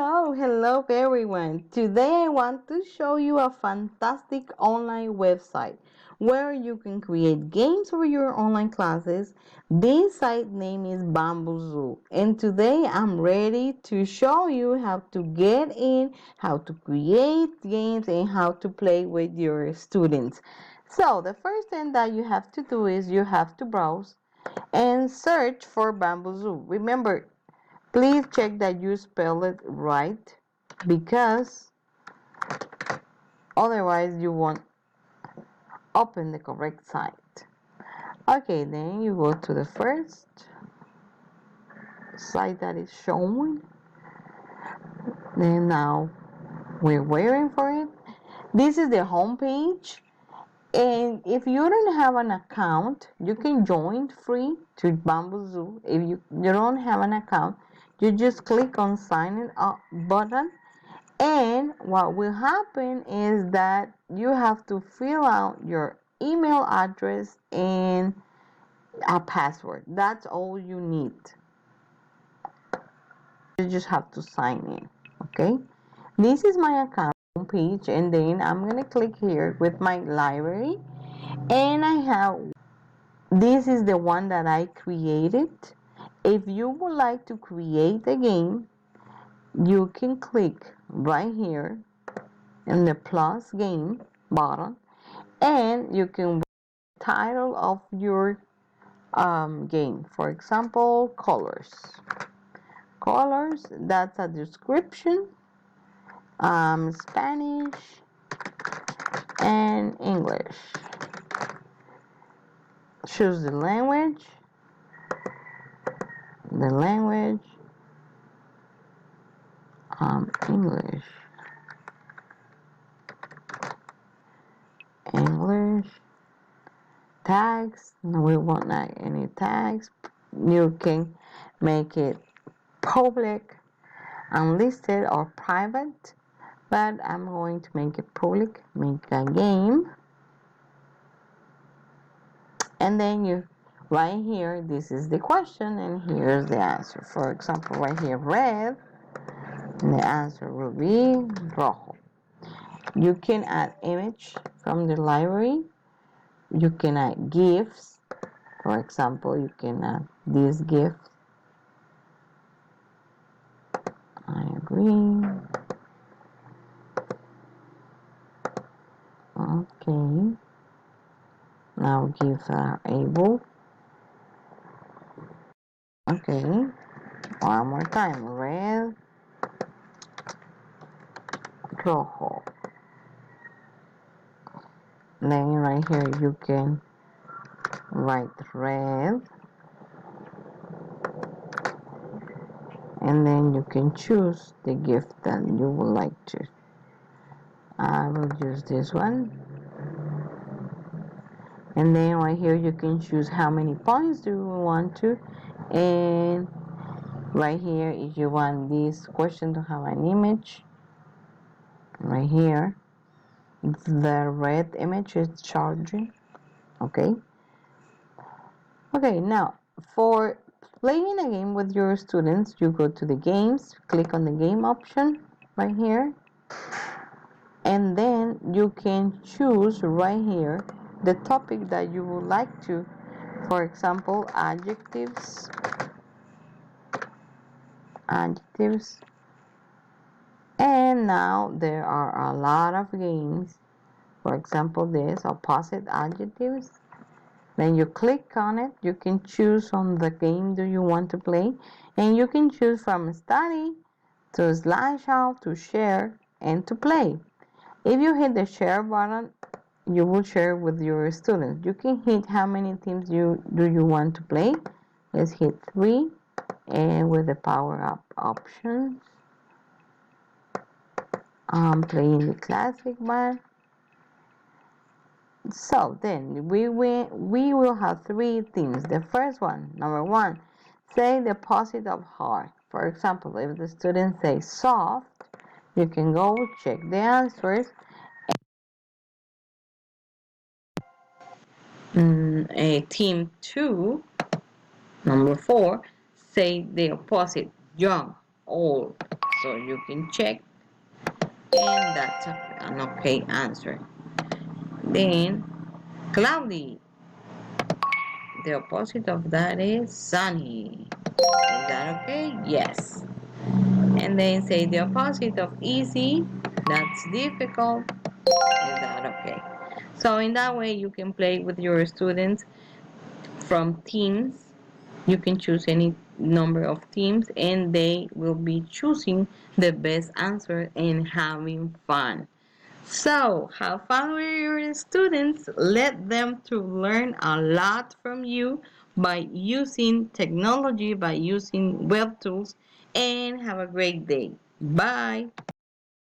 Hello everyone. Today I want to show you a fantastic online website where you can create games for your online classes. This site name is Baamboozle, and today I'm ready to show you how to get in, how to create games, and how to play with your students. So the first thing that you have to do is you have to browse and search for Baamboozle. Remember, please check that you spell it right because otherwise you won't open the correct site. Okay, then you go to the first site that is shown. Then now we're waiting for it. This is the home page. And if you don't have an account, you can join free to Baamboozle. If you don't have an account, you just click on sign in up button. And what will happen is that you have to fill out your email address and a password. That's all you need. You just have to sign in. Okay. This is my account page, and then I'm gonna click here with my library, and I have this is the one that I created. If you would like to create a game, you can click right here in the plus game button, and you can write the title of your game. For example, colors, that's a description, Spanish and English. Choose the language, English, tags. No, we won't like any tags. You can make it public, unlisted, or private, but I'm going to make it public. Make a game, and then you right here, this is the question and here's the answer. For example, right here, red, and the answer will be rojo. You can add image from the library. You can add gifs. For example, you can add this gif. I agree. Okay. Now gifs are able. Okay. One more time. Red, rojo. Then right here you can write red, and then you can choose the gift that you would like to. I will use this one, and then right here you can choose how many points do you want to, and right here if you want this question to have an image, right here the red image is charging. Okay. Now for playing a game with your students, you go to the games, click on the game option right here, and then you can choose right here the topic that you would like to. For example, adjectives, and now there are a lot of games. For example, this opposite adjectives. Then you click on it, you can choose on the game do you want to play, and you can choose from study to slideshow to share and to play. If you hit the share button, you will share with your students. You can hit how many teams you want to play. Let's hit 3, and with the power up options, playing the classic one. So then we will have 3 teams. The first one, number 1, say the opposite of hard. For example, if the student says soft, you can go check the answers. Team 2, number 4, say the opposite, young, old. So you can check, and that's an okay answer. Then cloudy. The opposite of that is sunny. Is that okay? Yes. And then say the opposite of easy. That's difficult. Is that okay? So in that way you can play with your students from teams. You can choose any number of teams and they will be choosing the best answer and having fun. So, have fun with your students. Let them to learn a lot from you by using technology, by using web tools, and have a great day. Bye.